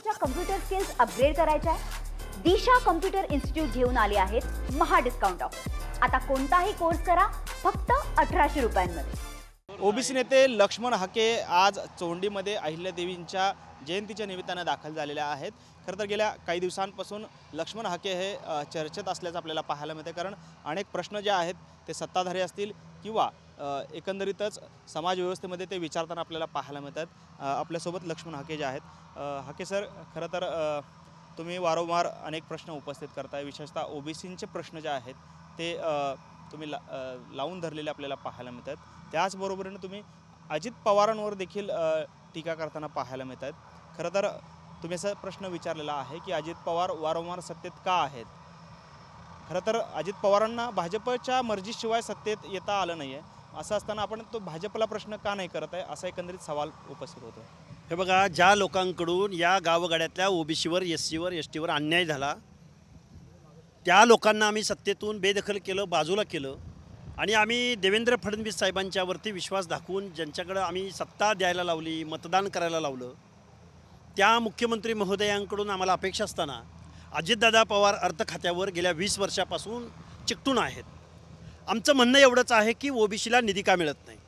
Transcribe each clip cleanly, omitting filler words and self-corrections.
तुमच्या computer skills upgrade करायच्या आहे? दिशा कम्प्युटर इन्स्टिट्यूट घेऊन आले आहेत महा डिस्काउंट ऑफर। आता कोणताही कोर्स करा फक्त 1800 रुपयांमध्ये। ओबीसी नेते लक्ष्मण हाके आज चोंडीमध्ये अहिल्यादेवींच्या जयंतीच्या निमित्ताने दाखल झालेले आहेत। खरं तर गेल्या काही दिवसांपासून लक्ष्मण हाके हे चर्चेत असल्याचं आपल्याला पाहायला मिळते, कारण अनेक प्रश्न जे आहेत ते सत्ताधारी असतील किंवा एकंदरीतच समाज व्यवस्थेमध्ये ते विचारताना आपल्याला पाहायला मिळतात। आपल्यासोबत लक्ष्मण हाके जे आहेत। हाके सर, खरं तर तुम्ही वारंवार अनेक प्रश्न उपस्थित करताय, विशेषतः ओबीसींचे प्रश्न जे आहेत ते तुम्ही लावून धरलेले आपल्याला पाहायला मिळतात। त्याचबरोबरीने तुम्ही अजित पवारांवर देखील टीका करताना पाहायला मिळतात। खरं तर तुम्ही असा प्रश्न विचारलेला आहे की अजित पवार वारंवार सत्तेत का आहेत? खरं तर अजित पवारांना भाजपच्या मर्जीशिवाय सत्तेत येता आलं नाही आहे। असं असताना आपण तो भाजपला प्रश्न का नाही करत आहे, असा एकंदरीत सवाल उपस्थित होतो। हे बघा, ज्या लोकांकडून या गावगाड्यातल्या ओबीसीवर, एससीवर, एसटीवर अन्याय झाला, त्या लोकांना आम्ही सत्तेतून बेदखल केलं, बाजूला केलं आणि आम्ही देवेंद्र फडणवीस साहेबांच्यावरती विश्वास दाखवून ज्यांच्याकडं आम्ही सत्ता द्यायला लावली, मतदान करायला लावलं, त्या मुख्यमंत्री महोदयांकडून आम्हाला अपेक्षा असताना अजितदादा पवार अर्थ खात्यावर गेल्या 20 वर्षापासून चिकटून आहेत। आमचं म्हणणं एवढंच आहे की ओबीसीला निधी का मिळत नाही,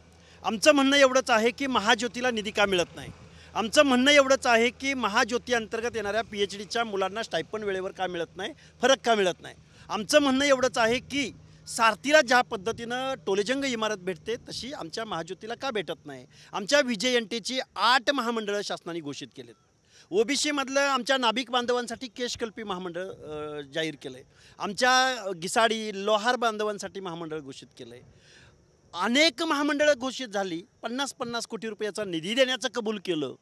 आमचं म्हणणं एवढंच आहे की महाज्योतीला निधी का मिळत नाही, आमचं म्हणणं एवढंच आहे की महाज्योती अंतर्गत येणाऱ्या PhDच्या मुलांना स्टायपंड वेळेवर का मिळत नाही, फरक का मिळत नाही, आमचं म्हणणं एवढंच आहे की सारथीला ज्या पद्धतीनं टोलेजंग इमारत भेटते तशी आमच्या महाज्योतीला का भेटत नाही। आमच्या VJNTची 8 महामंडळं शासनाने घोषित केलेत। ओबीसीमधलं आमच्या नाभिक बांधवांसाठी केशकल्पी महामंडळ जाहीर केलं आहे। आमच्या गिसाडी लोहार बांधवांसाठी महामंडळ घोषित केलं आहे। अनेक महामंडळं घोषित झाली, 50-50 कोटी रुपयाचा निधी देण्याचं कबूल केलं,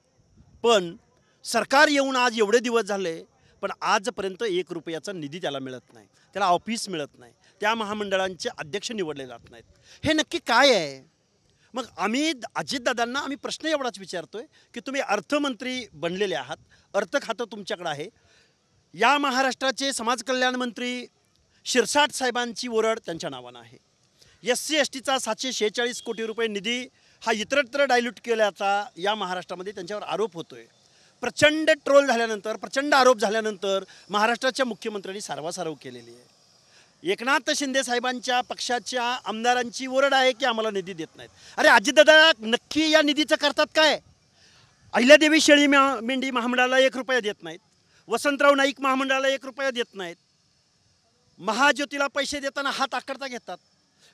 पण सरकार येऊन आज एवढे दिवस झाले पण आजपर्यंत 1 रुपयाचा निधी त्याला मिळत नाही, त्याला ऑफिस मिळत नाही, त्या महामंडळांचे अध्यक्ष निवडले जात नाहीत। हे नक्की काय आहे? मग आम्ही अजितदादांना प्रश्न एवढाच विचारतोय की तुम्ही अर्थमंत्री बनलेले आहात, अर्थ खातं तुमच्याकडे आहे, या महाराष्ट्राचे समाज कल्याण मंत्री शिरसाट साहेबांची ओरड त्यांच्या नावानं आहे। SC STचा 746 कोटी रुपये निधी हा इतरत्र डायल्यूट केल्याचा या महाराष्ट्रामध्ये त्यांच्यावर आरोप होतोय। प्रचंड ट्रोल झाल्यानंतर, प्रचंड आरोप झाल्यानंतर महाराष्ट्राच्या मुख्यमंत्र्यांनी सारवासारव केलेली आहे। एकनाथ शिंदे साहेबांच्या पक्षाच्या आमदारांची ओरड आहे की आम्हाला निधी देत नाहीत। अरे अजितदादा नक्की या निधीचं करतात काय? अहिल्यादेवी शेळी मेंढी महामंडळाला 1 रुपया देत नाहीत, वसंतराव नाईक महामंडळाला 1 रुपया देत नाहीत, महाज्योतीला पैसे देताना हात आकडता घेतात,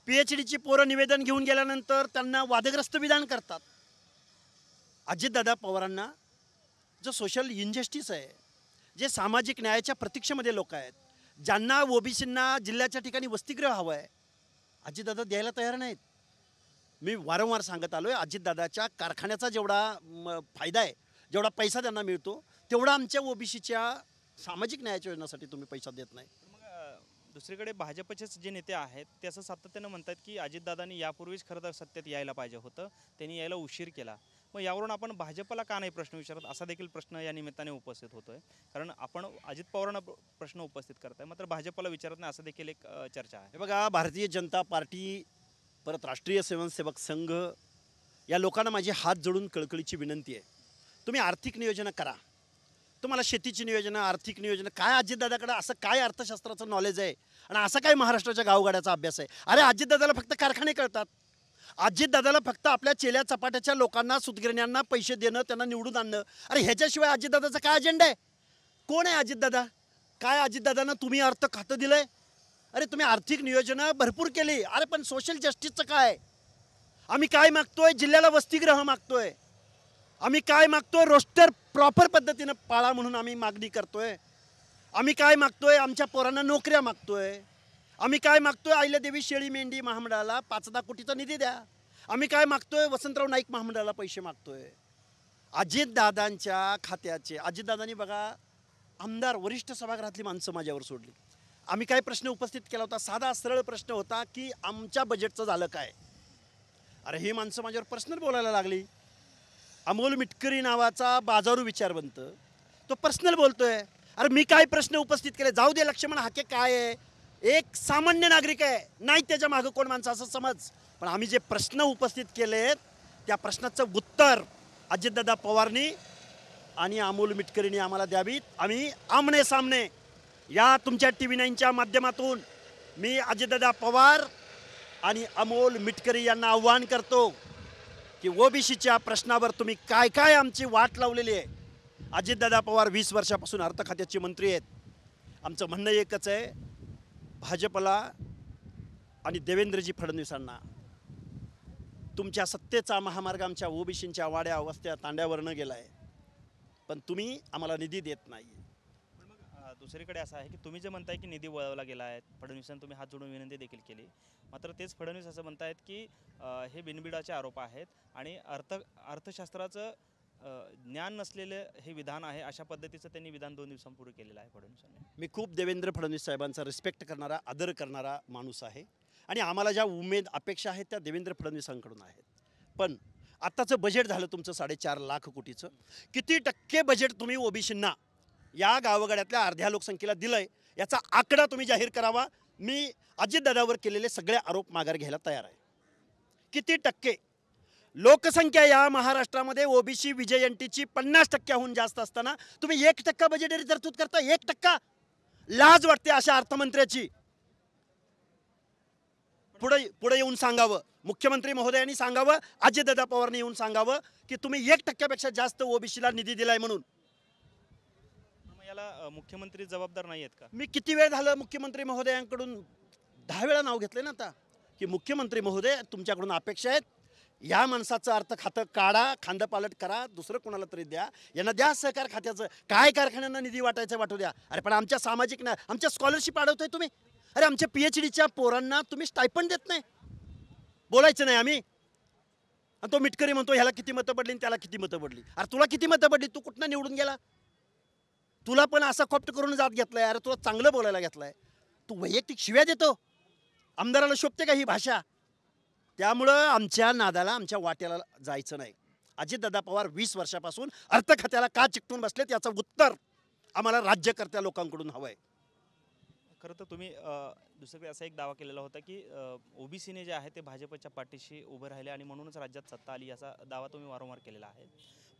PhDची पोरं निवेदन घेऊन गेल्यानंतर त्यांना वादग्रस्त विधान करतात। अजितदादा पवारांना जो सोशल इनजस्टिस आहे, जे सामाजिक न्यायाच्या प्रतीक्षेमध्ये लोक आहेत, ज्यांना ओबीसींना जिल्ह्याच्या ठिकाणी वसतिगृह हवं आहे, अजितदादा द्यायला तयार नाहीत। मी वारंवार सांगत आलो आहे, अजितदादाच्या कारखान्याचा जेवढा फायदा आहे, जेवढा पैसा त्यांना मिळतो, तेवढा आमच्या ओबीसीच्या सामाजिक न्यायाच्या योजनासाठी तुम्ही पैसा देत नाही। दुसरीकडे भाजपचेच जे नेते आहेत ते असं सातत्यानं म्हणतात की अजितदादांनी यापूर्वीच खरं तर सत्तेत यायला पाहिजे होतं, त्यांनी यायला उशीर केला। मग यावरून आपण भाजपला का नाही प्रश्न विचारत, असा देखील प्रश्न या निमित्ताने उपस्थित होतोय। कारण आपण अजित पवारांना प्रश्न उपस्थित करताय, मात्र भाजपला विचारत नाही, असं देखील एक चर्चा आहे। हे बघा, भारतीय जनता पार्टी, परत राष्ट्रीय स्वयंसेवक संघ, या लोकांना माझी हात जोडून कळकळीची विनंती आहे, तुम्ही आर्थिक नियोजन करा। तुम्हाला शेतीची नियोजन, आर्थिक नियोजन काय अजितदादाकडे असं काय अर्थशास्त्राचं नॉलेज आहे आणि असं काय महाराष्ट्राच्या गावगाड्याचा अभ्यास आहे? अरे अजितदादाला फक्त कारखाने कळतात, अजितदादाला फक्त आपल्या चेल्या चपाट्याच्या लोकांना, सुतगिरण्यांना पैसे देणं, त्यांना निवडून आणणं। अरे ह्याच्याशिवाय अजितदादाचा काय अजेंडा आहे? कोण आहे अजितदादा? काय अजितदादांना तुम्ही अर्थ खातं दिलंय? अरे तुम्ही आर्थिक नियोजनं भरपूर केली, अरे पण सोशल जस्टिसचं काय? आम्ही काय मागतोय? जिल्ह्याला वसतिगृह मागतोय, आम्ही काय मागतोय? रोस्टर प्रॉपर पद्धतीनं पाळा म्हणून आम्ही मागणी करतोय। आम्ही काय मागतोय? आमच्या पोरांना नोकऱ्या मागतोय। आम्ही काय मागतोय? अहिल्यादेवी शेळी मेंढी महामंडळाला 5-10 कोटीचा निधी द्या। आम्ही काय मागतोय? वसंतराव नाईक महामंडळाला पैसे मागतोय। अजितदादांच्या खात्याचे, अजितदादांनी बघा आमदार, वरिष्ठ सभागृहातली माणसं माझ्यावर सोडली। आम्ही काय प्रश्न उपस्थित केला होता, साधा सरळ प्रश्न होता की आमच्या बजेटचं झालं काय? अरे ही माणसं माझ्यावर पर्सनल बोलायला लागली। अमोल मिटकरी नावाचा बाजारू विचारवंत, तो पर्सनल बोलतोय। अरे मी काय प्रश्न उपस्थित केले? जाऊ दे, लक्ष्मण हाके काय आहे, एक सामान्य नागरिक आहे, नाही त्याच्या मागं कोण माणसं असं समज, पण आम्ही जे प्रश्न उपस्थित केलेत त्या प्रश्नाचं उत्तर अजितदादा पवारनी आणि अमोल मिटकरींनी आम्हाला द्यावीत. आम्ही आमने सामने या तुमच्या TV 9च्या माध्यमातून मी अजितदादा पवार आणि अमोल मिटकरी यांना आव्हान करतो की ओबीसीच्या प्रश्नावर तुम्ही काय काय आमची वाट लावलेली आहे. अजितदादा पवार 20 वर्षापासून अर्थ खात्याचे मंत्री आहेत. आमचं म्हणणं एकच आहे, भाजपला आणि देवेंद्रजी फडणवीसांना तुमच्या सत्तेचा महामार्ग आमच्या ओबीसींच्या वाड्या वस्त्या तांड्यावरनं गेला आहे, पण तुम्ही आम्हाला निधी देत नाही. दुसरीकडे असं आहे की तुम्ही जे म्हणताय की निधी वळवला गेला आहे, फडणवीसांनी तुम्ही हात जोडून विनंती देखील केली, मात्र तेच फडणवीस असं म्हणतायत की हे बिनबिडाचे आरोप आहेत आणि अर्थशास्त्राचं ज्ञान नसलेलं हे विधान आहे, अशा पद्धतीचं त्यांनी विधान 2 दिवसांपूर्वी केलेलं आहे फडणवीसांनी. मी खूप देवेंद्र फडणवीस साहेबांचा रिस्पेक्ट करणारा, आदर करणारा माणूस आहे आणि आम्हाला ज्या अपेक्षा आहेत त्या देवेंद्र फडणवीसांकडून आहेत. पण आत्ताचं बजेट झालं तुमचं 4.5 लाख कोटीचं, किती टक्के बजेट तुम्ही ओबीसींना या गावगाड्यातल्या अर्ध्या लोकसंख्येला दिलंय याचा आकडा तुम्ही जाहीर करावा. मी अजितदादावर केलेले सगळे आरोप माघार घ्यायला तयार आहे. किती टक्के लोकसंख्या या महाराष्ट्रामध्ये ओबीसी विजयंतीची 50%हून जास्त असताना तुम्ही 1% बजेटरी तरतूद करता. 1%. लाज वाटते अशा अर्थमंत्र्याची. पुढे येऊन सांगावं, मुख्यमंत्री महोदयांनी सांगावं, अजितदादा पवारने येऊन सांगावं की तुम्ही 1%पेक्षा जास्त ओबीसीला निधी दिलाय म्हणून. याला मुख्यमंत्री जबाबदार नाही आहेत का? मी किती वेळ झालं मुख्यमंत्री महोदयांकडून 10 वेळा नाव घेतलं ना आता की मुख्यमंत्री महोदय तुमच्याकडून अपेक्षा आहेत, या माणसाचं अर्थ खातं काढा, खांदपालट करा, दुसरं कोणाला तरी द्या, यांना द्या सहकार खात्याचं, काय कारखान्यांना निधी वाटायचं वाटू द्या. अरे पण आमच्या सामाजिक नाही, आमच्या स्कॉलरशिप अडवतोय तुम्ही. अरे आमच्या PhDच्या पोरांना तुम्ही स्टायपंड देत नाही. बोलायचं नाही आम्ही. आणि तो मिटकरी म्हणतो ह्याला किती मतं पडली आणि त्याला किती मतं पडली. अरे तुला किती मतं पडली, तू कुठनं निवडून गेला? तुला पण असा खोप्ट करून जात घेतलाय. अरे तुला चांगलं बोलायला घेतलंय, तू वैयक्तिक शिव्या देतो. आमदाराला शोभते का ही भाषा? त्यामुळं आमच्या नादाला, आमच्या वाट्याला जायचं नाही. अजितदादा पवार 20 वर्षापासून अर्थ खात्याला का चिकटून बसलेत याचं उत्तर आम्हाला राज्यकर्त्या लोकांकडून हवं आहे. खरं तर तुम्ही दुसरीकडे असा एक दावा केलेला होता की ओबीसीने जे आहे ते भाजपच्या पाठीशी उभे राहिले आणि म्हणूनच राज्यात सत्ता आली, याचा दावा तुम्ही वारंवार केलेला आहे.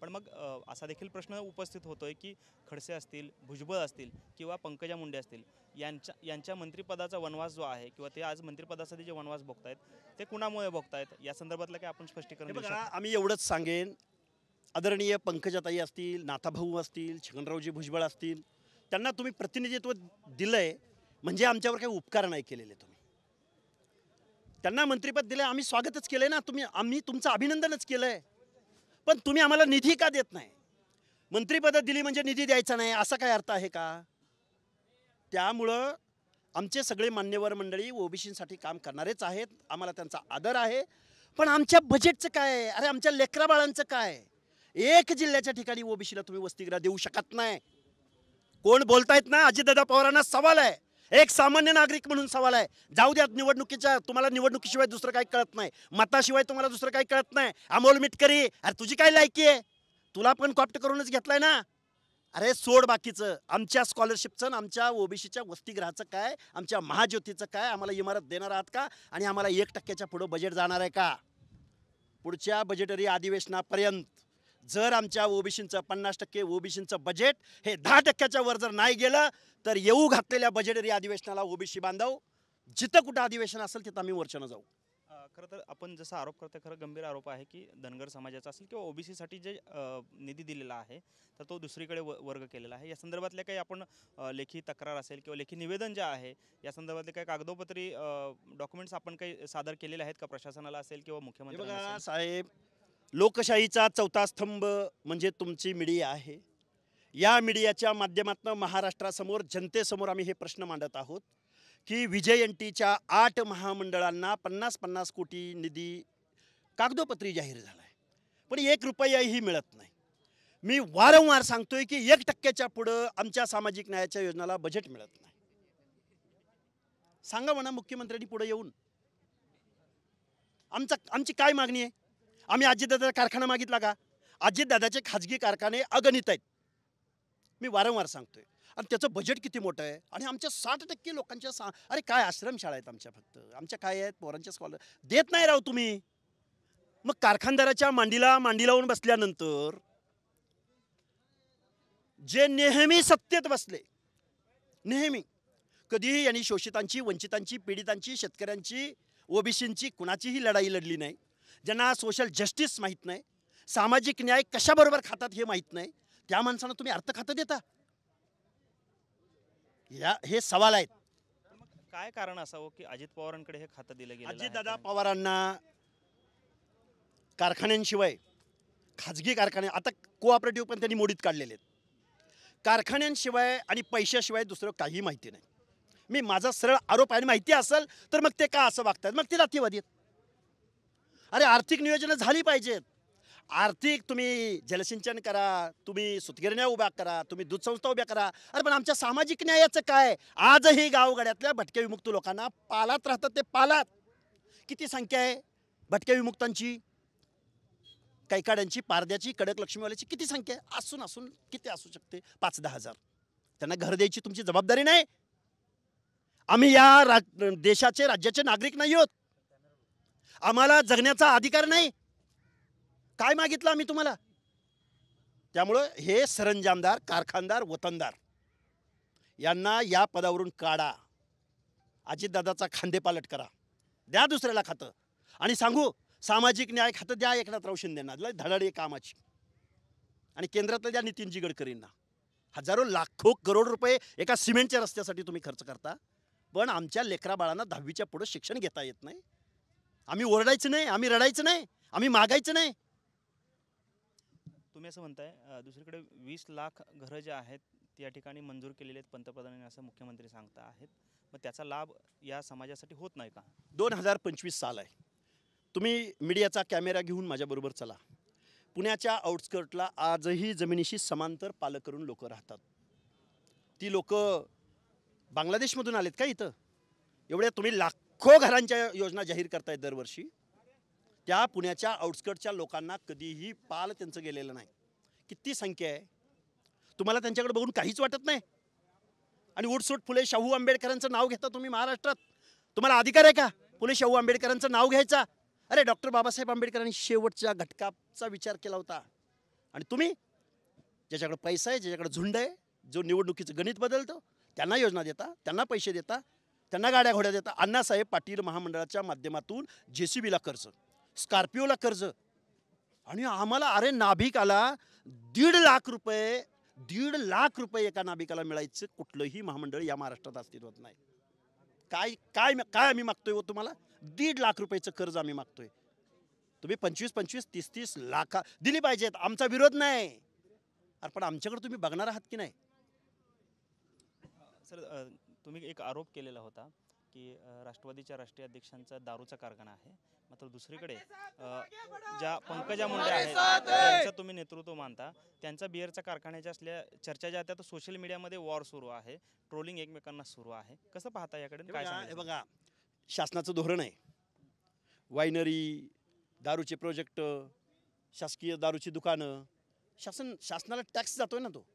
पण मग असा देखील प्रश्न उपस्थित होतोय की खडसे असतील, भुजबळ असतील किंवा पंकजा मुंडे असतील, यांच्या मंत्रिपदाचा वनवास जो आहे किंवा ते आज मंत्रिपदासाठी जे वनवास भोगतायत ते कुणामुळे भोगतायत, या संदर्भातलं काय आपण स्पष्टीकरण देऊ शकतो? आम्ही एवढंच सांगेन, आदरणीय पंकजाताई असतील, नाथाभाऊ असतील, छगनरावजी भुजबळ असतील, त्यांना तुम्ही प्रतिनिधित्व दिलंय म्हणजे आमच्यावर काही उपकार नाही केलेले. तुम्ही त्यांना मंत्रिपद दिलंय, आम्ही स्वागतच केलंय ना. आम्ही तुमचं अभिनंदनच केलंय. पण तुम्ही आम्हाला निधी का देत नाही? मंत्रिपद दिली म्हणजे निधी द्यायचा नाही असा काय अर्थ आहे का? त्यामुळं आमचे सगळे मान्यवर मंडळी ओबीसीसाठी काम करणारेच आहेत, आम्हाला त्यांचा आदर आहे. पण आमच्या बजेटचं काय आहे? अरे आमच्या लेकराबाळांचं काय? एक जिल्ह्याच्या ठिकाणी ओबीसीला तुम्ही वसतिगृह देऊ शकत नाही. कोण बोलतायत ना, अजितदादा पवारांना सवाल आहे, एक सामान्य नागरिक म्हणून सवाल आहे. जाऊ द्या निवडणुकीच्या, तुम्हाला निवडणुकीशिवाय दुसरं काही कळत नाही, मताशिवाय तुम्हाला दुसरं काही कळत नाही. अमोल मिटकरी, अरे तुझी काय लायकी आहे? तुला पण कॉप्ट करूनच घेतलाय ना. अरे सोड बाकीचं. आमच्या स्कॉलरशिपचं, आमच्या ओबीसीच्या वसतिगृहाचं काय, आमच्या महाज्योतीचं काय? आम्हाला इमारत देणार आहात का? आणि आम्हाला 1%च्या पुढं बजेट जाणार आहे का? पुढच्या बजेटरी अधिवेशनापर्यंत जर आमच्या ओबीसींचं 50% ओबीसींचं बजेट हे 10%च्या वर जर नाही गेलं तर येऊ घातलेल्या बजेटरी अधिवेशनाला ओबीसी बांधव जिथं कुठं अधिवेशन असेल तिथं आम्ही मोर्चानं जाऊ. खरं तर आपण जसा आरोप करतोय, खरं गंभीर आरोप आहे की धनगर समाजाचा असेल किंवा ओबीसीसाठी जे निधी दिलेला आहे तर तो दुसरीकडे वर्ग केलेला आहे. या संदर्भातले काही आपण लेखी तक्रार असेल किंवा लेखी निवेदन जे आहे या संदर्भातले काही कागदोपत्री डॉक्युमेंट्स आपण काही सादर केलेले आहेत का प्रशासनाला असेल किंवा मुख्यमंत्र्यांना? साहेब, लोकशाहीचा चौथा स्तंभ म्हणजे तुमची मीडिया आहे. या मीडियाच्या माध्यमातून महाराष्ट्रासमोर, जनतेसमोर आम्ही हे प्रश्न मांडत आहोत की विजयंतीच्या 8 महामंडळांना 50-50 कोटी निधी कागदोपत्री जाहीर झाला आहे, पण 1 रुपयाही मिळत नाही. मी वारंवार सांगतोय की 1%च्या पुढं आमच्या सामाजिक न्यायाच्या योजनाला बजेट मिळत नाही. सांगा म्हणा मुख्यमंत्र्यांनी पुढे येऊन. आमची काय मागणी आहे? आम्ही अजितदादा कारखाना मागितला का? अजितदादाचे खाजगी कारखाने अगणित आहेत, मी वारंवार सांगतोय. आणि त्याचं बजेट किती मोठं आहे. आणि आमच्या 60% लोकांच्या अरे काय आश्रमशाळा आहेत आमच्या, फक्त आमच्या काय आहेत पोरांच्या स्कॉलर देत नाही राव तुम्ही. मग कारखानदाराच्या मांडी लावून बसल्यानंतर जे नेहमी सत्तेत बसले, नेहमी कधीही यांनी शोषितांची, वंचितांची, पीडितांची, शेतकऱ्यांची, ओबीसींची कुणाचीही लढाई लढली नाही, ज्यांना सोशल जस्टिस माहीत नाही, सामाजिक न्याय कशाबरोबर खातात हे माहीत नाही, त्या माणसांना तुम्ही अर्थ खातं देता? हे सवाल आहेत. काय कारण असावं की अजित पवारांकडे हे खातं दिलं गेलं? अजितदादा पवारांना कारखान्यांशिवाय खाजगी कारखाने, आता कोऑपरेटिव्ह पण त्यांनी मोडीत काढलेले आहेत, कारखान्यांशिवाय आणि पैशाशिवाय दुसरं काही माहिती नाही. मी माझा सरळ आरोप आहे, माहिती असेल तर मग ते का असं वागतात, मग ते जातीवादी आहेत. अरे आर्थिक नियोजन झाली पाहिजेत. आर्थिक तुम्ही जलसिंचन करा, तुम्ही सुतगिरण्या उभ्या करा, तुम्ही दूध संस्था उभ्या करा. अरे पण आमच्या सामाजिक न्यायाचं काय? आजही गावगाड्यातल्या भटक्या विमुक्त लोकांना पालात राहतात, ते पालात. किती संख्या आहे भटक्या विमुक्तांची, कैकाड्यांची, पारद्याची, कडक लक्ष्मीवाल्याची किती संख्या आहे? असून किती असू शकते? 5-10 हजार. त्यांना घर द्यायची तुमची जबाबदारी नाही? आम्ही या देशाचे, राज्याचे नागरिक नाही आहोत? आम्हाला जगण्याचा अधिकार नाही? काय मागितलं आम्ही तुम्हाला? त्यामुळं हे सरंजामदार, कारखानदार, वतनदार यांना या पदावरून काढा. अजितदादाचा खांदेपालट करा, द्या दुसऱ्याला खातं आणि सांगू सामाजिक न्याय खातं द्या एकनाथराव शिंदेंना, धडाडी कामाची. आणि केंद्रातलं द्या नितीनजी गडकरींना. हजारो लाखो करोड रुपये एका सिमेंटच्या रस्त्यासाठी तुम्ही खर्च करता, पण आमच्या लेकरा बाळांना 10वीच्या पुढे शिक्षण घेता येत नाही. आम्ही ओरडायचं नाही, आम्ही रडायचं नाही, आम्ही मागायचं नाही. तुम्ही असं म्हणताय दुसरीकडे 20 लाख घरं जे आहेत त्या ठिकाणी मंजूर केलेले आहेत पंतप्रधानांनी, असं मुख्यमंत्री सांगता आहेत. मग त्याचा लाभ या समाजासाठी होत नाही का? 2025 साल आहे. तुम्ही मीडियाचा कॅमेरा घेऊन माझ्याबरोबर चला. पुण्याच्या आउटस्कर्टला आजही जमिनीशी समांतर पालं करून लोक राहतात. ती लोक बांगलादेशमधून आलेत का इथं? एवढ्या तुम्ही लाखो घरांच्या योजना जाहीर करतायत दरवर्षी. त्या पुण्याच्या आउटस्कर्टच्या लोकांना कधीही पाल त्यांचं गेलेलं नाही. किती संख्या आहे? तुम्हाला त्यांच्याकडे बघून काहीच वाटत नाही? आणि उठसूट फुले शाहू आंबेडकरांचं नाव घेता तुम्ही महाराष्ट्रात. तुम्हाला अधिकार आहे का फुले शाहू आंबेडकरांचं नाव घ्यायचा? अरे डॉक्टर बाबासाहेब आंबेडकरांनी शेवटच्या घटकाचा विचार केला होता. आणि तुम्ही ज्याच्याकडे पैसा आहे, ज्याच्याकडे झुंड आहे, जो निवडणुकीचं गणित बदलतो, त्यांना योजना देता, त्यांना पैसे देता, त्यांना गाड्या घोड्या देता. अण्णासाहेब पाटील महामंडळाच्या माध्यमातून JCBला कर्ज, स्कॉर्पिओला कर्ज. आणि आम्हाला अरे नाभिकाला 1.5 लाख रुपये एका नाभिकाला मिळायचं कुठलंही महामंडळ या महाराष्ट्रात अस्तित्वात नाही. काय काय काय आम्ही मागतोय हो तुम्हाला? 1.5 लाख रुपयाचं कर्ज आम्ही मागतोय. तुम्ही 25-25, 30-30 लाख दिली पाहिजेत, आमचा विरोध नाही. अरे पण आमच्याकडे तुम्ही बघणार आहात की नाही? सर तुम्ही एक आरोप केलेला होता की राष्ट्रवादीच्या राष्ट्रीय अध्यक्षांचा दारूचा कारखाना आहे, मात्र दुसरीकडे ज्या पंकजा मुंडे आहेत त्यांचं तुम्ही नेतृत्व मानता, त्यांचा बिअरचा कारखान्याच्या असल्या चर्चा ज्या त्या सोशल मीडियामध्ये वॉर सुरू आहे, ट्रोलिंग एकमेकांना सुरू आहे. कसं पाहता याकडे? काय हे बघा, शासनाचं धोरण आहे. वायनरी, दारूचे प्रोजेक्ट, शासकीय दारूची दुकानं, शासनाला टॅक्स जातोय ना तो.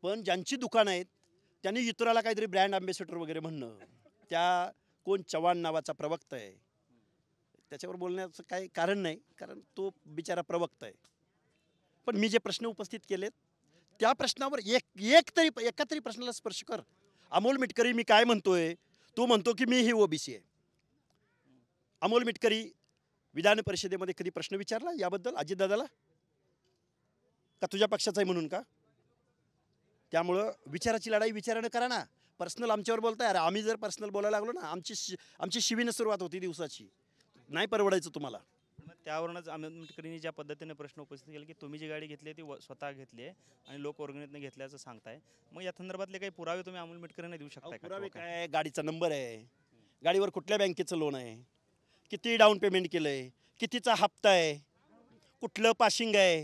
पण ज्यांची दुकानं आहेत त्यांनी इतराला काहीतरी ब्रँड अँबॅसेडर वगैरे म्हणणं, त्या कोण चव्हाण नावाचा प्रवक्ता आहे, त्याच्यावर बोलण्याचं काही कारण नाही, कारण तो बिचारा प्रवक्ता आहे. पण मी जे प्रश्न उपस्थित केलेत त्या प्रश्नावर एका तरी प्रश्नाला स्पर्श कर. अमोल मिटकरी मी काय म्हणतोय, तो म्हणतो की मी ही OBC आहे. अमोल मिटकरी विधान परिषदेमध्ये कधी प्रश्न विचारला याबद्दल अजितदादाला का तुझ्या पक्षाचा आहे म्हणून का? त्यामुळं विचाराची लढाई विचारानं करा ना. पर्सनल आमच्यावर बोलताय. अरे आम्ही जर पर्सनल बोलायला लागलो ना, आमची शिवीनं सुरुवात होती दिवसाची. नाही परवडायचं तुम्हाला. त्यावरूनच अमोल मिटकरींनी ज्या पद्धतीने प्रश्न उपस्थित केले की तुम्ही जी गाडी घेतली ती स्वतः घेतली आहे आणि लोक वर्गणीतनं घेतल्याचं सांगताय, मग या संदर्भातले काही पुरावे तुम्ही अमोल मिटकरींना देऊ शकता का? पुरावे काय? गाडीचा नंबर आहे, गाडीवर कुठल्या बँकेचं लोन आहे, किती डाऊन पेमेंट केलं आहे, कितीचा हप्ता आहे, कुठलं पासिंग आहे,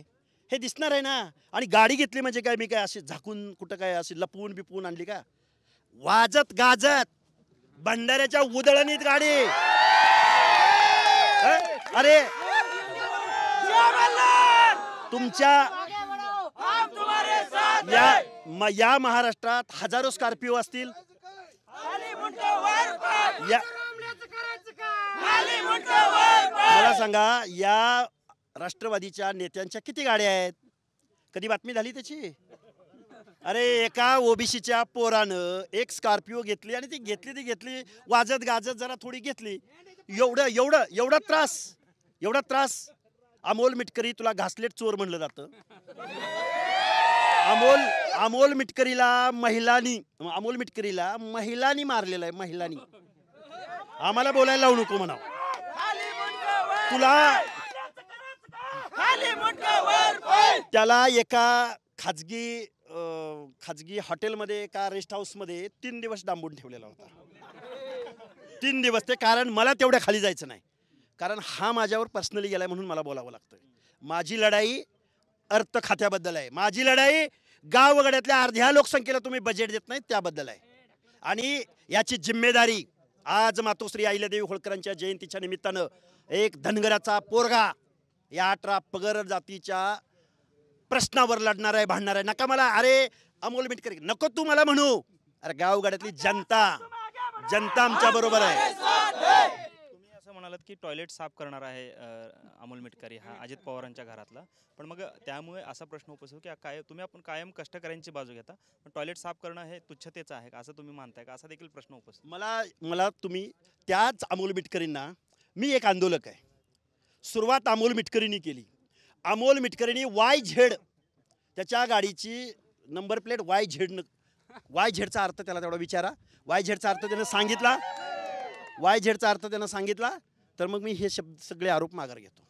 हे दिसणार आहे ना. आणि गाडी घेतली म्हणजे काय मी काय असे झाकून कुठं काय असे लपवून बिपवून आणली का? वाजत गाजत भंडाऱ्याच्या उधळणीत गाडी. अरे तुमच्या या महाराष्ट्रात हजारो स्कॉर्पिओ असतील. मला सांगा, या राष्ट्रवादीच्या नेत्यांच्या किती गाड्या आहेत? कधी बातमी झाली त्याची? अरे एका ओबीसीच्या पोरानं एक स्कॉर्पिओ घेतली आणि ती घेतली वाजत गाजत जरा थोडी घेतली. एवढा त्रास अमोल मिटकरी तुला घासलेट चोर म्हणलं जातं. अमोल मिटकरीला महिलांनी मारलेलं आहे. महिलांनी आम्हाला बोलायला लावू नको म्हणावं. तुला त्याला एका खाजगी हॉटेलमध्ये एका रेस्ट हाऊसमध्ये 3 दिवस डांबून ठेवलेला होता. 3 दिवस. ते कारण मला तेवढ्या खाली जायचं नाही, कारण हा माझ्यावर पर्सनली गेलाय म्हणून मला बोलावं लागतं. माझी लढाई अर्थ खात्याबद्दल आहे. माझी लढाई गावगाड्यातल्या अर्ध्या लोकसंख्येला तुम्ही बजेट देत नाही त्याबद्दल आहे. आणि याची जिम्मेदारी आज मातोश्री अहिल्यादेवी होळकरांच्या जयंतीच्या निमित्तानं एक धनगराचा पोरगा या 18 पगड जातीच्या प्रश्नावर लढणार आहे, भांडणार आहे. नका मला अरे अमोल मिटकरी नको तू मला म्हणू. अरे गावगाड्यातली जनता आमच्या बरोबर आहे. तुम्ही असं म्हणालात की टॉयलेट साफ करणार आहे अमोल मिटकरी हा अजित पवारांच्या घरातला, पण मग त्यामुळे असा प्रश्न उपस्थित की काय तुम्ही आपण कायम कष्टकऱ्यांची बाजू घेता, पण टॉयलेट साफ करणं हे तुच्छतेचं आहे का असं तुम्ही मानताय का, असा देखील प्रश्न उपस्थित. मला तुम्ही त्याच अमोल मिटकरींना मी एक आंदोलक आहे. सुरुवात अमोल मिटकरींनी केली. अमोल मिटकरींनी YZ त्याच्या गाडीची नंबर प्लेट YZचा अर्थ त्याला तेवढा विचारा. YZचा अर्थ त्यानं सांगितला तर मग मी हे शब्द सगळे आरोप माघार घेतो.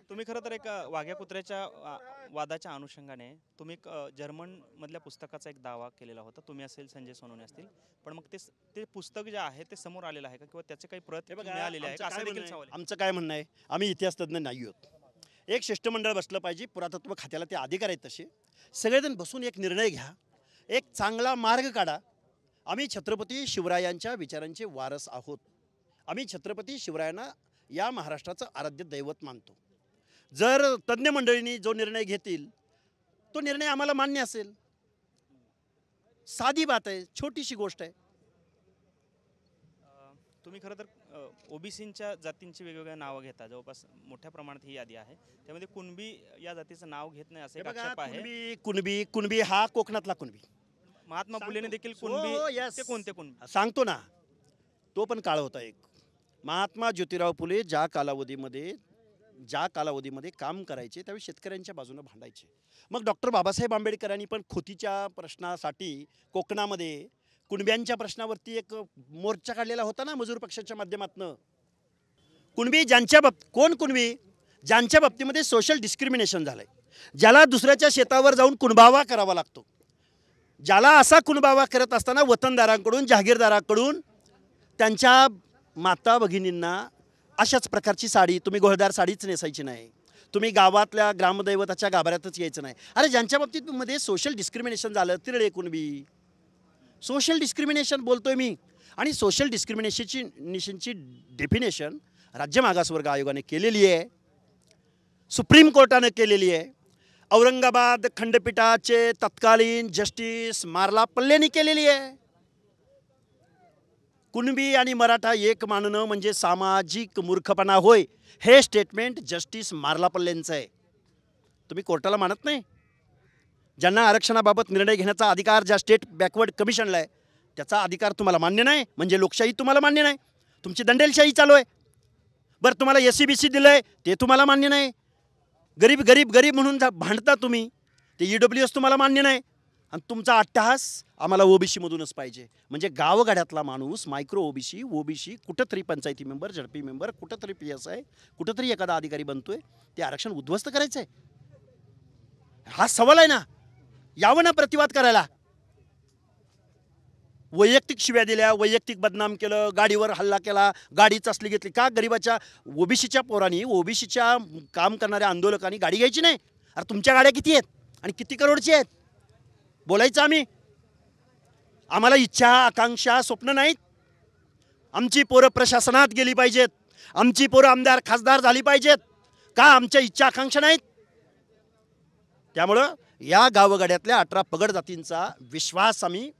तुम्ही खरं तर एक वाघ्या कुत्र्याच्या वादाच्या अनुषंगाने तुम्ही जर्मन मधल्या पुस्तकाचा एक दावा केलेला होता. तुम्ही असेल, संजय सोनवणे असतील, पण मग ते पुस्तक जे आहे ते समोर आलेलं आहे का किंवा त्याचे काही प्रत मिळालेले आहे का असा देखील सवाल आहे. आमचं काय म्हणणं आहे, आम्ही इतिहास तज्ज्ञ नाही आहोत. एक शिष्टमंडळ बसलं पाहिजे. पुरातत्व खात्याला ते अधिकार आहेत. तसे सगळेजण बसून एक निर्णय घ्या, एक चांगला मार्ग काढा. आम्ही छत्रपती शिवरायांच्या विचारांचे वारस आहोत. आम्ही छत्रपती शिवरायांना या महाराष्ट्राचं आराध्य दैवत मानतो. जर तज्ज्ञ मंडळींनी जो निर्णय घेतील तो निर्णय आम्हाला मान्य असेल. साधी बात आहे, छोटीशी गोष्ट आहे. तुम्ही खरं तर ओबीसींच्या जातींची वेगवेगळ्या नावं घेता. जवळपास मोठ्या प्रमाणात ही यादी आहे. त्यामध्ये कुणबी या जातीचं नाव घेत नाही असं एक आक्षेप आहे. कुणबी हा कोकणातला कुणबी. महात्मा फुलेने देखील कुणबी ते कोणते कुणबी सांगतो ना, तो पण काळ होता एक. महात्मा ज्योतिराव फुले ज्या कालावधीमध्ये काम करायचे त्यावेळी शेतकऱ्यांच्या बाजूने भांडायचे. मग डॉक्टर बाबासाहेब आंबेडकरांनी पण खोतीच्या प्रश्नासाठी कोकणामध्ये कुणब्यांच्या प्रश्नावरती एक मोर्चा काढलेला होता ना, मजूर पक्षाच्या माध्यमातून. कुणबी ज्यांच्या बाबतीमध्ये सोशल डिस्क्रिमिनेशन झालंय, ज्याला दुसऱ्याच्या शेतावर जाऊन कुणबावा करावा लागतो, ज्याला असा कुणबावा करत असताना वतनदारांकडून, जहागीरदारांकडून त्यांच्या माता भगिनींना अशाच प्रकारची साडी, तुम्ही गोळदार साडीच नेसायची नाही, तुम्ही गावातल्या ग्रामदैवताच्या गाभाऱ्यातच यायचं नाही. अरे ज्यांच्या बाबतीत मध्ये सोशल डिस्क्रिमिनेशन झालं, तिरळे कुणबी. सोशल डिस्क्रिमिनेशन बोलतोय मी. आणि सोशल डिस्क्रिमिनेशनची डेफिनेशन राज्य मागासवर्ग आयोगाने केलेली आहे, सुप्रीम कोर्टाने केलेली आहे, औरंगाबाद खंडपीठाचे तत्कालीन जस्टिस मार्लापल्लेंनी केलेली आहे. कुणबी आणि मराठा एक मानणं म्हणजे सामाजिक मूर्खपणा होय, हे स्टेटमेंट जस्टिस मार्लापल्लेंचं आहे. तुम्ही कोर्टाला मानत नाही. ज्यांना आरक्षणाबाबत निर्णय घेण्याचा अधिकार ज्या स्टेट बॅकवर्ड कमिशनला आहे त्याचा अधिकार तुम्हाला मान्य नाही, म्हणजे लोकशाही तुम्हाला मान्य नाही. तुमची दंडेलशाही चालू आहे. बरं, तुम्हाला SCBC दिलं आहे ते तुम्हाला मान्य नाही. गरीब म्हणून भांडता तुम्ही, ते EWS तुम्हाला मान्य नाही. आणि तुमचा अट्टहास आम्हाला OBC मधूनच पाहिजे. म्हणजे गावगाड्यातला माणूस मायक्रो OBC कुठंतरी पंचायती मेंबर, झडपी मेंबर, कुठंतरी PSI, कुठंतरी एखादा अधिकारी बनतोय, ते आरक्षण उद्ध्वस्त करायचं आहे. हा सवाल आहे ना. यावं ना प्रतिवाद करायला. वैयक्तिक शिव्या दिल्या, वैयक्तिक बदनाम केलं, गाडीवर हल्ला केला, गाडी चाचली घेतली. का गरीबाच्या OBCच्या पोरांनी, OBCच्या काम करणाऱ्या आंदोलकांनी गाडी घ्यायची नाही? अरे तुमच्या गाड्या किती आहेत आणि किती करोडची आहेत? बोलायचं आम्हाला इच्छा, आकांक्षा, स्वप्न नाहीत. आमची पोरं प्रशासनात गेली पाहिजेत, आमची पोरं आमदार खासदार झाली पाहिजेत. का आमच्या इच्छा आकांक्षा नाहीत? त्यामुळं या गावगाड्यातल्या 18 पगड जातींचा विश्वास आम्ही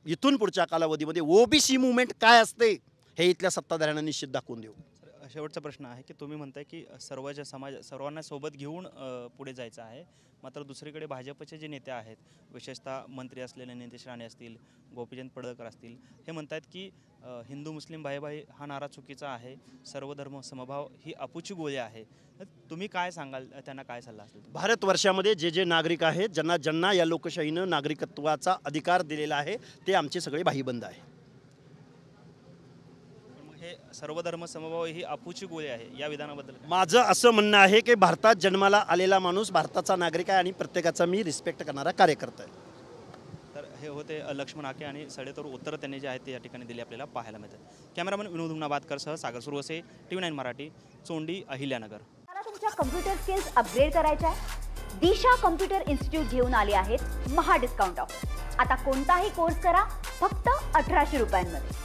इथून पुढच्या कालावधीमध्ये OBC मुवमेंट काय असते हे इथल्या सत्ताधाऱ्यांना निश्चित दाखवून देऊ. शेवटचा प्रश्न आहे की तुम्ही म्हणताय की सर्वांना सोबत घेऊन पुढे जायचं आहे, मात्र दुसरीकडे भाजपचे जे नेते आहेत, विशेषतः मंत्री असलेले नितेश राणे असतील, गोपीचंद पडळकर असतील, हे म्हणतात की हिंदू मुस्लिम भाई हा नारा चुकीचा आहे, सर्वधर्म समभाव ही अपुची गोळी आहे. तुम्ही काय सांगाल, त्यांना काय सल्ला असेल? भारतवर्षामध्ये जे जे नागरिक आहेत, ज्यांना ज्यांना या लोकशाहीनं नागरिकत्वाचा अधिकार दिलेला आहे, ते आमचे सगळे भाईबंद आहे. हे सर्वधर्म समभाव ही अपुची गोळी आहे, या विधानाबद्दल काय? माझं असं म्हणणं आहे की भारतात जन्माला आलेला माणूस भारताचा नागरिक आहे आणि प्रत्येकाचा मी रिस्पेक्ट करणारा कार्यकर्ता आहे. तर हे होते लक्ष्मण हाके आणि सडेतोड उत्तर त्यांनी जे आहेत ते या ठिकाणी दिली आपल्याला पाहायला मिळतात. कॅमेरामन विनोद हुमनाबादकरसह सागर सुरवसे, TV9 मराठी, चोंडी, अहिल्यानगर. मला तुमच्या कम्प्युटर स्किल्स अपग्रेड करायच्या आहे? दिशा कम्प्युटर इन्स्टिट्यूट घेऊन आले आहेत महा डिस्काउंट ऑफ. आता कोणताही कोर्स करा फक्त 1800 रुपयांमध्ये.